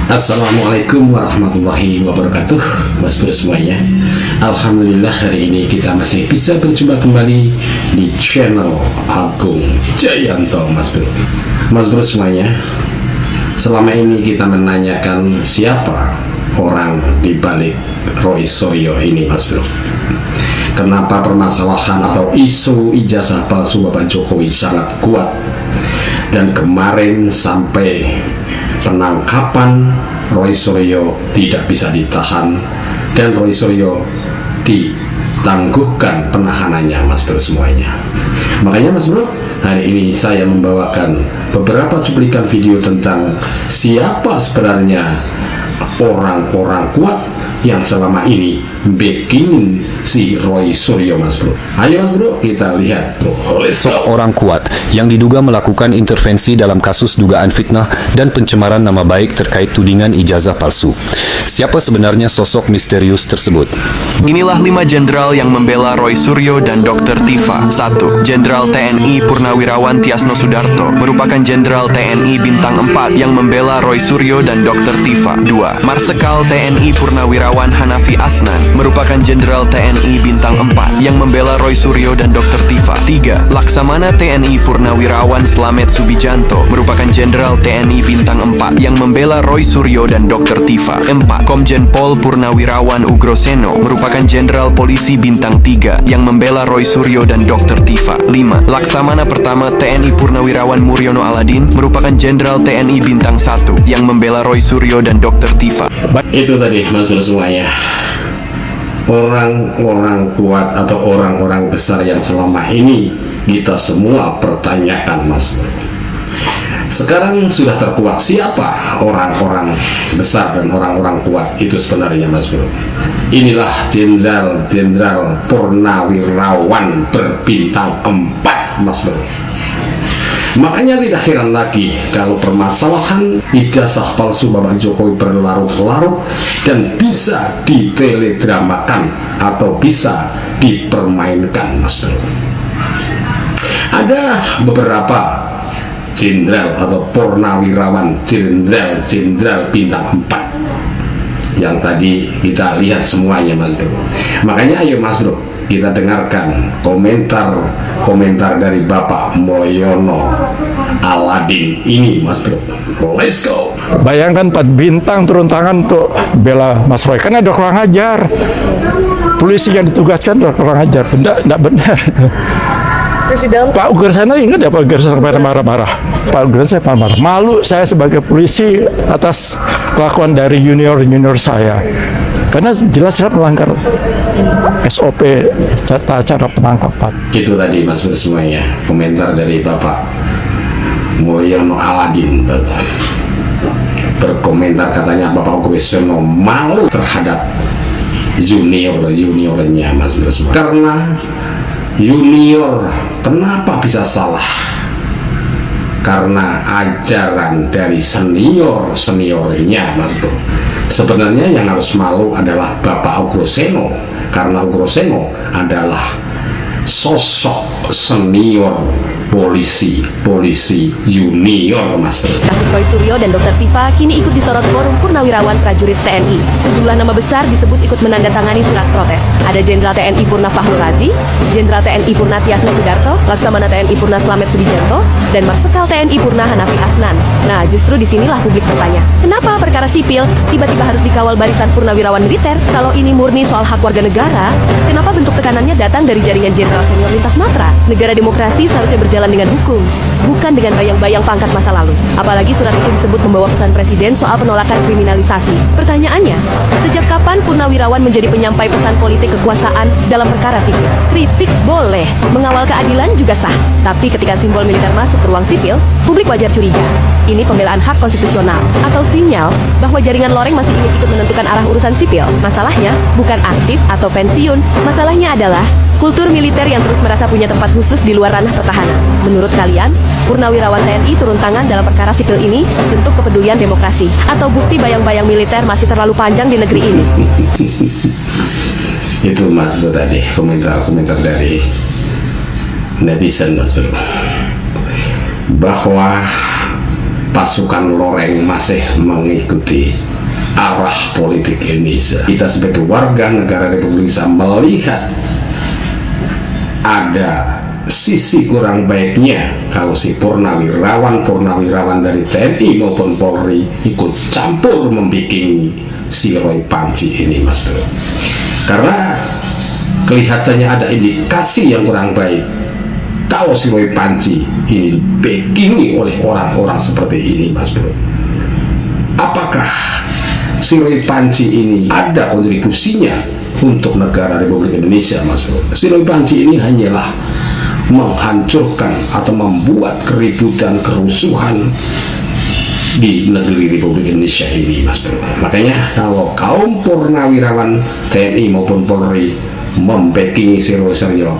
Assalamualaikum warahmatullahi wabarakatuh, Mas Bro semuanya. Alhamdulillah hari ini kita masih bisa berjumpa kembali di channel Agung Jayanto, Mas Bro. Mas Bro semuanya, selama ini kita menanyakan siapa orang di balik Roy Suryo ini, Mas Bro. Kenapa permasalahan atau isu ijazah palsu Bapak Jokowi sangat kuat, dan kemarin sampai penangkapan Roy Suryo tidak bisa ditahan dan Roy Suryo ditangguhkan penahanannya, Mas Bro semuanya. Makanya Mas Bro, hari ini saya membawakan beberapa cuplikan video tentang siapa sebenarnya orang-orang kuat yang selama ini backing si Roy Suryo, Mas Bro. Ayo Mas Bro, kita lihat. Seorang kuat yang diduga melakukan intervensi dalam kasus dugaan fitnah dan pencemaran nama baik terkait tudingan ijazah palsu. Siapa sebenarnya sosok misterius tersebut? Inilah 5 jenderal yang membela Roy Suryo dan Dr. Tifa. 1. Jenderal TNI Purnawirawan Tiasno Sudarto merupakan jenderal TNI bintang 4 yang membela Roy Suryo dan Dr. Tifa. 2. Marsekal TNI Purnawirawan Hanafi Asnan merupakan jenderal TNI bintang 4 yang membela Roy Suryo dan Dr. Tifa. 3. Laksamana TNI Purnawirawan Slamet Subijanto merupakan jenderal TNI bintang 4 yang membela Roy Suryo dan Dr. Tifa. 4. Komjen Pol Purnawirawan Ugroseno merupakan jenderal polisi bintang 3 yang membela Roy Suryo dan Dr. Tifa. 5. Laksamana pertama TNI Purnawirawan Muryono Aladin merupakan jenderal TNI bintang 1 yang membela Roy Suryo dan Dr. Tifa. Itu tadi Mas Bro semuanya, orang-orang kuat atau orang-orang besar yang selama ini kita semua pertanyakan, Mas Bro. Sekarang sudah terkuak siapa orang-orang besar dan orang-orang kuat itu sebenarnya, Mas Bro. Inilah jenderal Purnawirawan berbintang 4, Mas Bro. Makanya tidak heran lagi kalau permasalahan ijazah palsu Bapak Jokowi berlarut-larut dan bisa diteledramakan atau bisa dipermainkan, Mas Bro. Ada beberapa jenderal atau purnawirawan jenderal bintang 4 yang tadi kita lihat semuanya, Mas Bro. Makanya ayo Mas Bro, kita dengarkan komentar dari Bapak Mulyono Aladin ini, Mas Bro. Let's go. Bayangkan 4 bintang turun tangan untuk bela Mas Roy, karena ada kurang ajar. Polisi yang ditugaskan ada kurang ajar, tidak benar itu. Presiden Pak Ugroseno ingat ya, Pak Ugroseno marah-marah. Pak Ugroseno marah. Malu saya sebagai polisi atas kelakuan dari junior saya. Karena jelas-jelas melanggar SOP tata cara penangkapan. Itu tadi Mas Bro semuanya, komentar dari Bapak Mulyono Aladin. Berkomentar katanya Bapak Ugroseno malu terhadap juniornya, Mas Bro semua. Karena junior kenapa bisa salah? Karena ajaran dari seniornya, Mas Bro. Sebenarnya yang harus malu adalah Bapak Ugroseno, karena Ugroseno adalah sosok senior polisi junior, Mas Bro. kasus Roy Suryo dan Dr. Tifa kini ikut disorot Forum Purnawirawan Prajurit TNI. Sejumlah nama besar disebut ikut menandatangani surat protes. Ada Jenderal TNI Purna Fahrul Razi, Jenderal TNI Purna Tiasno Sudarto, Laksamana TNI Purna Slamet Subijanto, dan Marsekal TNI Purna Hanafi Asnan. Nah, justru disinilah publik bertanya, kenapa perkara sipil tiba-tiba harus dikawal barisan purnawirawan militer? Kalau ini murni soal hak warga negara, kenapa bentuk tekanannya datang dari jaringan jenderal senior lintas matra? Negara demokrasi seharusnya berjalan dengan hukum, bukan dengan bayang-bayang pangkat masa lalu. Apalagi surat itu disebut membawa pesan presiden soal penolakan kriminalisasi. Pertanyaannya, sejak kapan purnawirawan menjadi penyampai pesan politik kekuasaan dalam perkara sipil? Kritik boleh, mengawal keadilan juga sah. Tapi ketika simbol militer masuk ke ruang sipil, publik wajar curiga. Ini pembelaan hak konstitusional atau sinyal bahwa jaringan loreng masih ingin ikut menentukan arah urusan sipil. Masalahnya bukan aktif atau pensiun, masalahnya adalah kultur militer yang terus merasa punya tempat khusus di luar ranah pertahanan. Menurut kalian, purnawirawan TNI turun tangan dalam perkara sipil ini bentuk kepedulian demokrasi atau bukti bayang-bayang militer masih terlalu panjang di negeri ini? Itu Mas Bro tadi, komentar dari netizen, Mas Bro, bahwa pasukan loreng masih mengikuti arah politik Indonesia. Kita sebagai warga negara Republik Indonesia melihat ada sisi kurang baiknya kalau si purnawirawan dari TNI maupun Polri ikut campur membikin si Roy Panji ini, Mas Bro. Karena kelihatannya ada indikasi yang kurang baik kalau si Roy Panji ini backingi oleh orang-orang seperti ini, Mas Bro. Apakah si Roy Panji ini ada kontribusinya untuk negara Republik Indonesia, Mas Bro? Si Roy Panji ini hanyalah menghancurkan atau membuat keributan, kerusuhan di negeri Republik Indonesia ini, Mas Bro. Makanya kalau kaum purnawirawan TNI maupun Polri membackingi si Roy Suryo,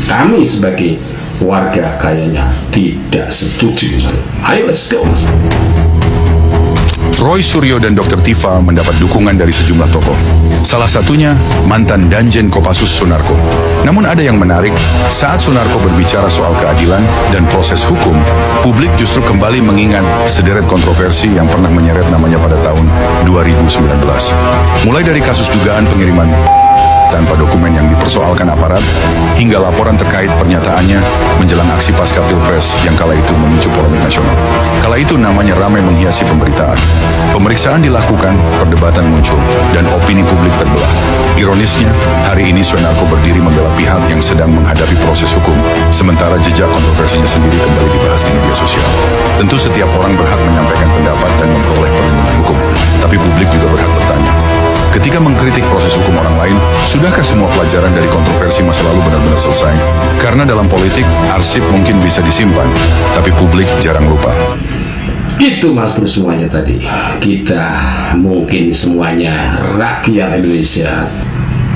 kami sebagai warga kayaknya tidak setuju, Mas Bro. Ayo let's go, Mas Bro. Roy Suryo dan Dr. Tifa mendapat dukungan dari sejumlah tokoh. Salah satunya mantan Danjen Kopassus Sunarko. Namun ada yang menarik, saat Sunarko berbicara soal keadilan dan proses hukum, publik justru kembali mengingat sederet kontroversi yang pernah menyeret namanya pada tahun 2019. Mulai dari kasus dugaan pengiriman tanpa dokumen yang dipersoalkan aparat, hingga laporan terkait pernyataannya menjelang aksi pasca Pilpres yang kala itu memicu polemik nasional. Kala itu namanya ramai menghiasi pemberitaan. Pemeriksaan dilakukan, perdebatan muncul, dan opini publik terbelah. Ironisnya, hari ini Sunarko berdiri membela pihak yang sedang menghadapi proses hukum, sementara jejak kontroversinya sendiri kembali dibahas di media sosial. Tentu setiap orang berhak menyampaikan pendapat dan memperoleh perlindungan hukum, tapi publik juga berhak bertanya. Ketika mengkritik proses hukum orang lain, sudahkah semua pelajaran dari kontroversi masa lalu benar-benar selesai? Karena dalam politik, arsip mungkin bisa disimpan, tapi publik jarang lupa. Itu, Mas Bro, semuanya tadi. Kita mungkin semuanya rakyat Indonesia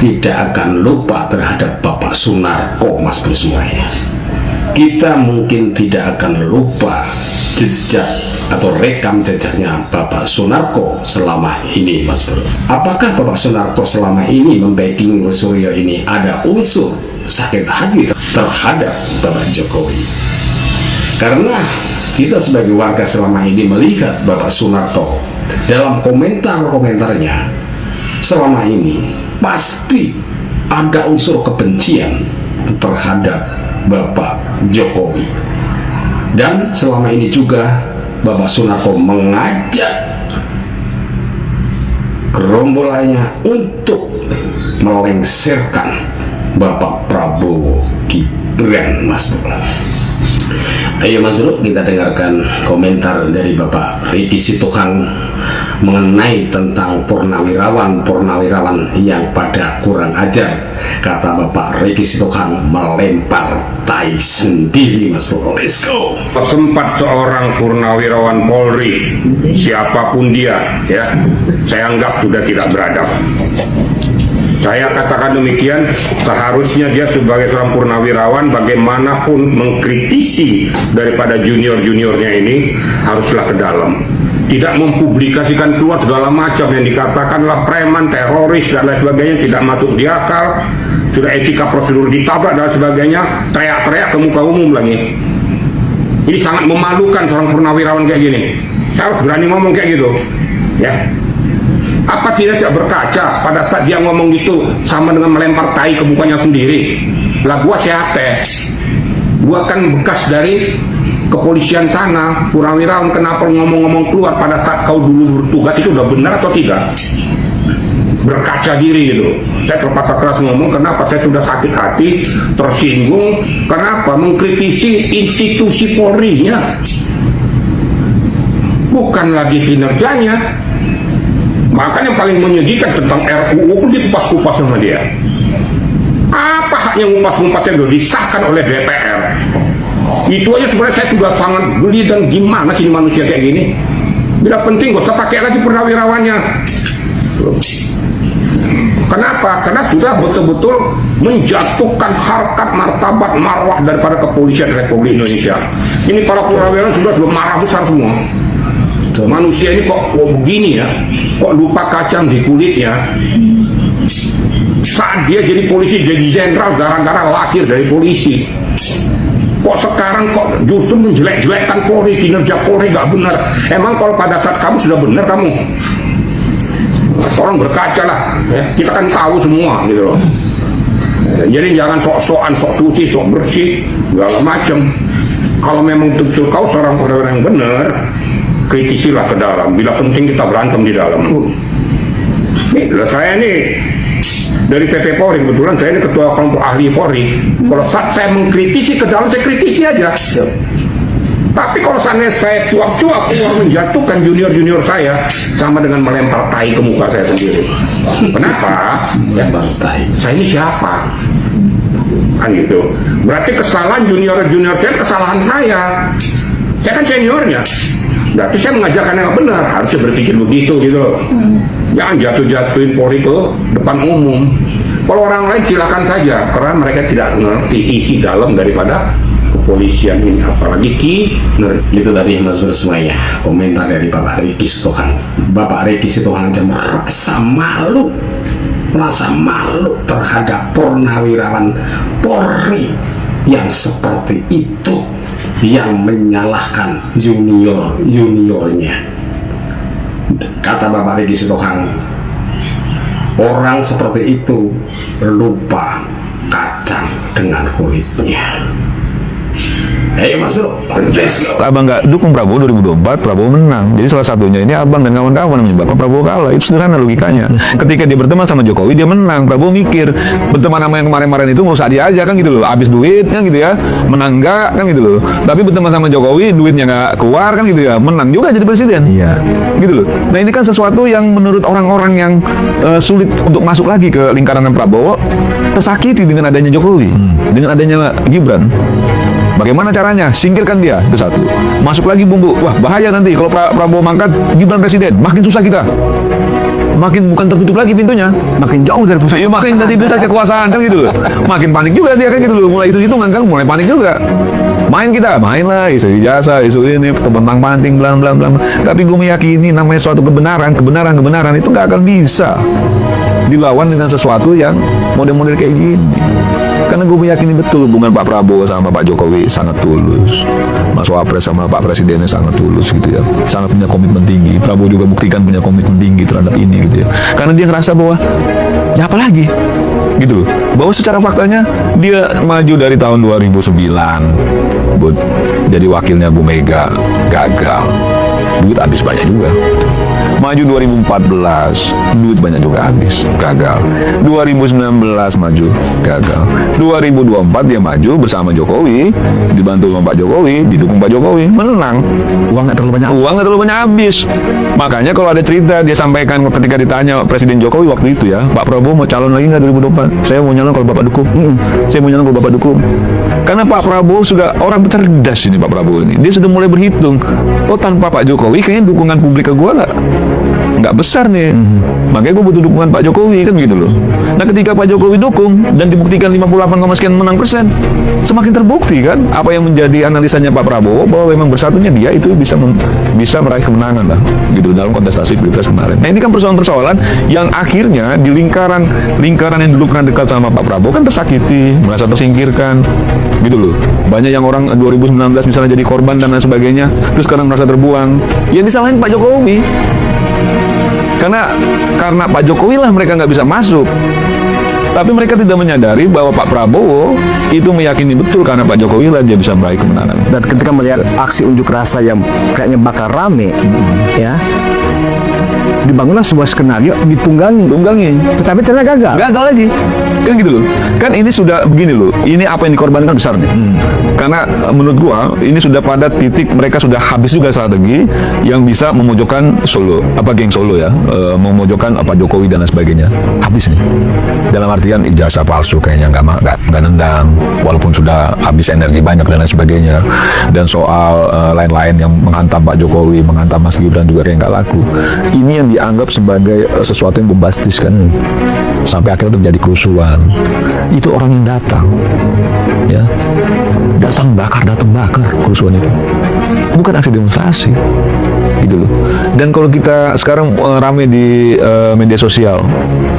tidak akan lupa terhadap Bapak Sunarko, Mas Bro, semuanya. Kita mungkin tidak akan lupa jejak atau rekam jejaknya Bapak Sunarko selama ini, Mas Bro. Apakah Bapak Sunarko selama ini membacking Roy Suryo ini ada unsur sakit hati terhadap Bapak Jokowi? Karena kita sebagai warga selama ini melihat Bapak Sunarko dalam komentar-komentarnya selama ini pasti ada unsur kebencian terhadap Bapak Jokowi. Dan selama ini juga Bapak Sunarko mengajak gerombolannya untuk melengsarkan Bapak Prabowo Gibran, Mas Bro. Ayo, Mas Bro, kita dengarkan komentar dari Bapak Ricky Sitohang mengenai tentang purnawirawan yang pada kurang ajar. Kata Bapak Ricky Sitohang, melempar tai sendiri, Mas Bro. Let's go. Tempat seorang purnawirawan Polri, siapapun dia, ya, saya anggap sudah tidak beradab. Saya katakan demikian, seharusnya dia sebagai seorang purnawirawan bagaimanapun mengkritisi daripada junior-juniornya ini haruslah ke dalam. Tidak mempublikasikan keluar segala macam yang dikatakanlah preman, teroris, dan lain sebagainya, tidak masuk di akal. Sudah etika prosedur ditabrak dan sebagainya, teriak-teriak ke muka umum lagi. Ini sangat memalukan seorang purnawirawan kayak gini. Saya harus berani ngomong kayak gitu, ya. Apa tidak berkaca pada saat dia ngomong gitu sama dengan melempar tai ke mukanya sendiri? Lah gua siapa? Gua kan bekas dari kepolisian sana, purnawirawan, kenapa ngomong-ngomong keluar pada saat kau dulu bertugas itu udah benar atau tidak? Berkaca diri gitu. Saya terpaksa keras ngomong, kenapa saya sudah sakit hati, tersinggung, kenapa mengkritisi institusi Polri-nya, bukan lagi kinerjanya. Bahkan yang paling menyedihkan tentang RUU pun dikupas-kupas sama dia. Apa haknya ngupas-ngupasnya udah disahkan oleh DPR? Itu aja sebenarnya saya sudah sangat geli, dan gimana sih manusia kayak gini? Bila penting gak usah pakai lagi purnawirawannya. Kenapa? Karena sudah betul-betul menjatuhkan harkat, martabat, marwah daripada kepolisian Republik Indonesia. Ini para purnawirawan sudah marah besar semua. Manusia ini kok begini ya, kok lupa kacang di kulitnya. Saat dia jadi polisi, jadi jenderal gara-gara lahir dari polisi. Kok sekarang kok justru menjelek-jelekkan Polri, kinerja Polri nggak benar? Emang kalau pada saat kamu sudah benar kamu? Orang berkaca lah, ya. Kita kan tahu semua gitu loh. Jadi jangan sok-sokan, sok suci, sok bersih, segala macam. Kalau memang betul kau seorang orang yang benar, kritisilah ke dalam. Bila penting kita berantem di dalam. Nih, saya nih dari PP Polri, kebetulan saya ini ketua kelompok ahli Polri. Kalau saat saya mengkritisi ke dalam, saya kritisi aja. Tapi kalau saya cuap-cuap keluar menjatuhkan junior-junior saya, sama dengan melempar tai ke muka saya sendiri. Kenapa? Ya, saya ini siapa? Kan gitu. Berarti kesalahan junior-junior saya, kesalahan saya. Saya kan seniornya. Berarti saya mengajarkan yang benar. Harusnya berpikir begitu gitu. Jangan jatuh-jatuhin Polri ke depan umum. Kalau orang lain silakan saja, karena mereka tidak mengerti isi dalam daripada kepolisian ini, apalagi Itu tadi Mas Bro semuanya komentar dari Bapak Ricky Sitohang. Bapak Ricky Sitohang aja merasa malu terhadap purnawirawan Polri yang seperti itu, yang menyalahkan juniornya. Kata Bapak Ricky Sitohang, orang seperti itu lupa kacang dengan kulitnya. Ayo Mas Bro, Abang nggak dukung Prabowo 2024, Prabowo menang. Jadi salah satunya ini Abang dan kawan-kawan yang menyebabkan Prabowo kalah. Itu sederhana logikanya. Ketika dia berteman sama Jokowi, dia menang. Prabowo mikir, berteman sama yang kemarin-kemarin itu mau usah dia aja kan gitu loh. Habis duit kan gitu ya, menang nggak kan gitu loh. Tapi berteman sama Jokowi, duitnya nggak keluar kan gitu ya, menang juga jadi presiden. Iya. Gitu loh. Nah ini kan sesuatu yang menurut orang-orang yang sulit untuk masuk lagi ke lingkaran Prabowo, tersakiti dengan adanya Jokowi, dengan adanya Gibran. Bagaimana caranya? Singkirkan dia, itu satu. Masuk lagi bumbu. Wah, bahaya nanti kalau Prabowo mangkat, Gibran presiden. Makin susah kita. Makin bukan tertutup lagi pintunya, makin jauh dari pusat. Ya makin dari pusat kekuasaan kan gitu loh. Makin panik juga dia kan gitu loh. Mulai hitung-hitungan kan, mulai panik juga. Main lah, isu ijazah, isu ini, tentang panting, blam. Tapi gue meyakini namanya suatu kebenaran itu nggak akan bisa dilawan dengan sesuatu yang model-model kayak gini. Karena gue meyakini betul hubungan Pak Prabowo sama Pak Jokowi sangat tulus. Mas Wapres sama Pak Presidennya sangat tulus gitu ya. Sangat punya komitmen tinggi. Prabowo juga buktikan punya komitmen tinggi terhadap ini gitu ya. Karena dia ngerasa bahwa ya apa lagi gitu loh. Bahwa secara faktanya dia maju dari tahun 2009 buat jadi wakilnya Bu Mega, gagal. Duit habis banyak juga. Maju 2014, duit banyak juga habis, gagal. 2019 maju, gagal. 2024 dia maju bersama Jokowi, dibantu sama Pak Jokowi, didukung Pak Jokowi, menang. Uang nggak terlalu banyak habis. Makanya kalau ada cerita dia sampaikan ketika ditanya Presiden Jokowi waktu itu ya, Pak Prabowo mau calon lagi nggak 2024? Saya mau nyalon kalau Bapak dukung. Saya mau nyalon kalau Bapak dukung. Karena Pak Prabowo sudah orang cerdas ini, Pak Prabowo ini. Dia sudah mulai berhitung. Oh, tanpa Pak Jokowi kayaknya dukungan publik ke gua nggak besar nih. Makanya gue butuh dukungan Pak Jokowi kan gitu loh. Nah ketika Pak Jokowi dukung dan dibuktikan 58, sekian menang persen, semakin terbukti kan apa yang menjadi analisanya Pak Prabowo bahwa memang bersatunya dia itu bisa meraih kemenangan lah gitu dalam kontestasi Pilpres kemarin. Nah ini kan persoalan-persoalan yang akhirnya di lingkaran yang dulu pernah dekat sama Pak Prabowo kan tersakiti, merasa tersingkirkan gitu loh. Banyak yang orang 2019 misalnya jadi korban dan lain sebagainya, terus sekarang merasa terbuang. Yang disalahin Pak Jokowi. Karena Pak Jokowi lah mereka nggak bisa masuk. Tapi mereka tidak menyadari bahwa Pak Prabowo itu meyakini betul karena Pak Jokowi lah dia bisa meraih kemenangan. Dan ketika melihat aksi unjuk rasa yang kayaknya bakal rame, ya, dibangunlah sebuah skenario ditunggangi. Tetapi ternyata gagal. Gagal lagi. Kan gitu loh. Kan ini sudah begini loh. Ini apa yang dikorbankan besar nih. Karena menurut gua ini sudah pada titik mereka sudah habis juga strategi yang bisa memojokkan geng Solo ya, memojokkan Pak Jokowi dan lain sebagainya. Habis nih. Dalam artian ijazah palsu kayaknya nggak nendang, walaupun sudah habis energi banyak dan lain sebagainya. Dan soal lain-lain yang menghantam Pak Jokowi, menghantam Mas Gibran juga kayak nggak laku. Ini yang dianggap sebagai sesuatu yang bombastis kan, sampai akhirnya terjadi kerusuhan. Itu orang yang datang, ya, datang bakar kerusuhan itu, bukan aksi demonstrasi, gitu loh. Dan kalau kita sekarang rame di media sosial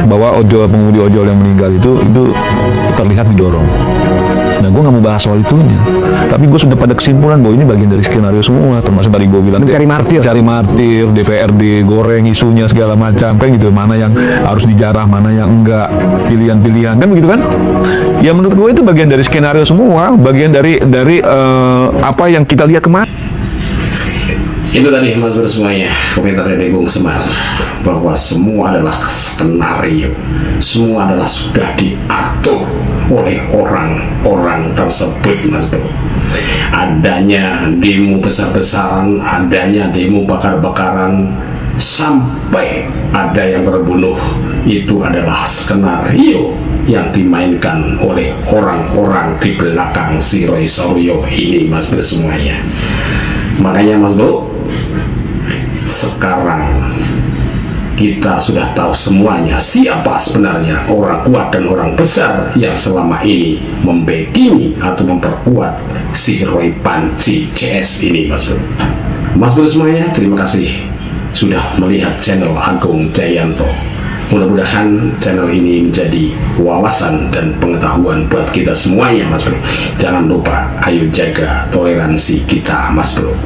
bahwa pengemudi ojol yang meninggal itu terlihat didorong Nah, gue nggak mau bahas soal itunya. Tapi gue sudah pada kesimpulan bahwa ini bagian dari skenario semua. Termasuk tadi gue bilang Cari martir, DPRD, goreng isunya segala macam, kan gitu. Mana yang harus dijarah, mana yang enggak, pilihan-pilihan, kan begitu kan? Ya menurut gue itu bagian dari skenario semua, bagian dari apa yang kita lihat kemarin. Itu tadi Mas Bro semuanya komentar dari Bung Semar, bahwa semua adalah skenario, semua adalah sudah diatur oleh orang-orang tersebut, Mas Bro. Adanya demo besar-besaran, adanya demo bakar-bakaran, sampai ada yang terbunuh, itu adalah skenario yang dimainkan oleh orang-orang di belakang si Roy Suryo ini, Mas Bro semuanya. Makanya Mas Bro, sekarang kita sudah tahu semuanya siapa sebenarnya orang kuat dan orang besar yang selama ini membackingi atau memperkuat si Roy Panci CS ini, Mas Bro. Mas Bro semuanya, terima kasih sudah melihat channel Agung Jayanto. Mudah-mudahan channel ini menjadi wawasan dan pengetahuan buat kita semuanya, Mas Bro. Jangan lupa, ayo jaga toleransi kita, Mas Bro.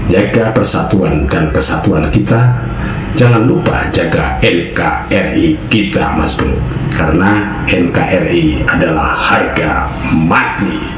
Jaga persatuan dan kesatuan kita. Jangan lupa jaga NKRI kita, Mas Bro. Karena NKRI adalah harga mati.